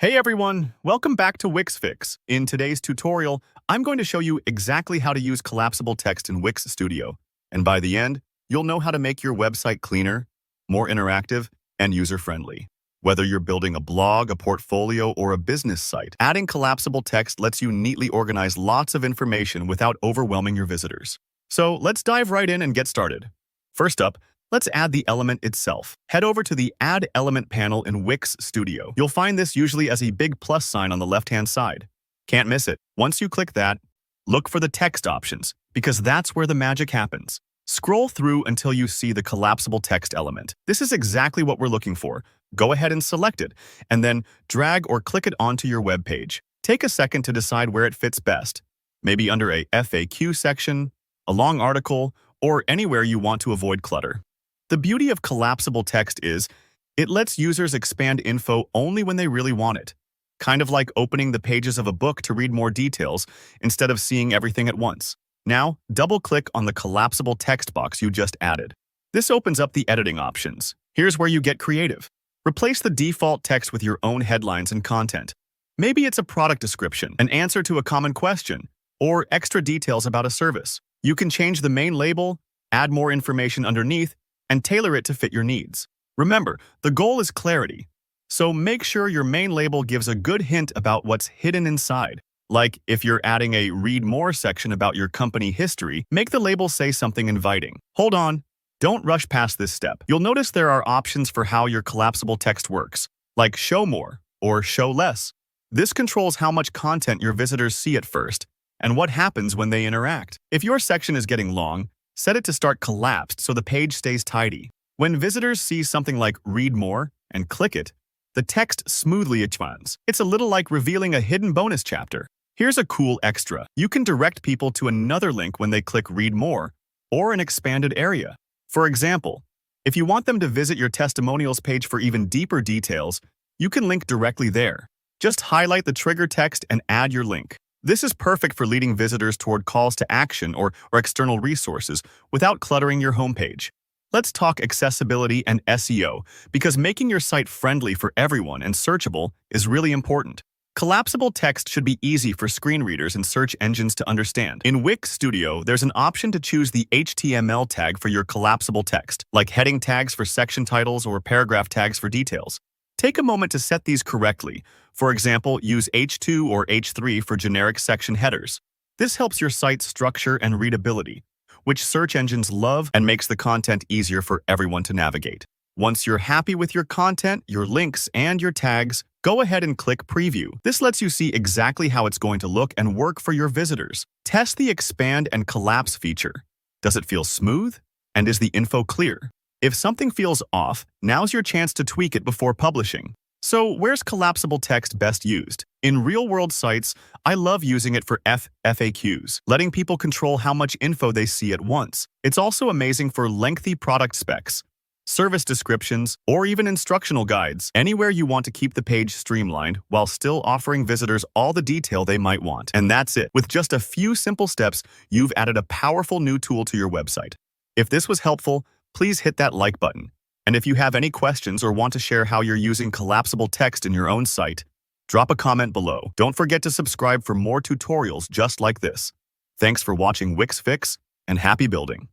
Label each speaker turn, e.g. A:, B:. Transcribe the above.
A: Hey everyone, welcome back to Wix Fix. In today's tutorial, I'm going to show you exactly how to use collapsible text in Wix Studio. And by the end, you'll know how to make your website cleaner, more interactive, and user-friendly. Whether you're building a blog, a portfolio, or a business site, adding collapsible text lets you neatly organize lots of information without overwhelming your visitors. So let's dive right in and get started. First up, let's add the element itself. Head over to the Add Element panel in Wix Studio. You'll find this usually as a big plus sign on the left-hand side. Can't miss it. Once you click that, look for the text options, because that's where the magic happens. Scroll through until you see the collapsible text element. This is exactly what we're looking for. Go ahead and select it, and then drag or click it onto your web page. Take a second to decide where it fits best. Maybe under a FAQ section, a long article, or anywhere you want to avoid clutter. The beauty of collapsible text is, it lets users expand info only when they really want it. Kind of like opening the pages of a book to read more details instead of seeing everything at once. Now, double-click on the collapsible text box you just added. This opens up the editing options. Here's where you get creative. Replace the default text with your own headlines and content. Maybe it's a product description, an answer to a common question, or extra details about a service. You can change the main label, add more information underneath, and tailor it to fit your needs. Remember, the goal is clarity, so make sure your main label gives a good hint about what's hidden inside. Like if you're adding a Read More section about your company history, make the label say something inviting. Hold on, don't rush past this step. You'll notice there are options for how your collapsible text works, like Show More or Show Less. This controls how much content your visitors see at first and what happens when they interact. If your section is getting long, set it to start collapsed so the page stays tidy. When visitors see something like Read More and click it, the text smoothly expands. It's a little like revealing a hidden bonus chapter. Here's a cool extra. You can direct people to another link when they click Read More or an expanded area. For example, if you want them to visit your testimonials page for even deeper details, you can link directly there. Just highlight the trigger text and add your link. This is perfect for leading visitors toward calls to action or external resources without cluttering your homepage. Let's talk accessibility and SEO, because making your site friendly for everyone and searchable is really important. Collapsible text should be easy for screen readers and search engines to understand. In Wix Studio, there's an option to choose the HTML tag for your collapsible text, like heading tags for section titles or paragraph tags for details. Take a moment to set these correctly. For example, use H2 or H3 for generic section headers. This helps your site's structure and readability, which search engines love and makes the content easier for everyone to navigate. Once you're happy with your content, your links, and your tags, go ahead and click Preview. This lets you see exactly how it's going to look and work for your visitors. Test the Expand and Collapse feature. Does it feel smooth? And is the info clear? If something feels off, now's your chance to tweak it before publishing. So where's collapsible text best used? In real-world sites, I love using it for FAQs, letting people control how much info they see at once. It's also amazing for lengthy product specs, service descriptions, or even instructional guides, anywhere you want to keep the page streamlined while still offering visitors all the detail they might want. And that's it. With just a few simple steps, you've added a powerful new tool to your website. If this was helpful, please hit that like button. And if you have any questions or want to share how you're using collapsible text in your own site, drop a comment below. Don't forget to subscribe for more tutorials just like this. Thanks for watching Wix Fix, and happy building.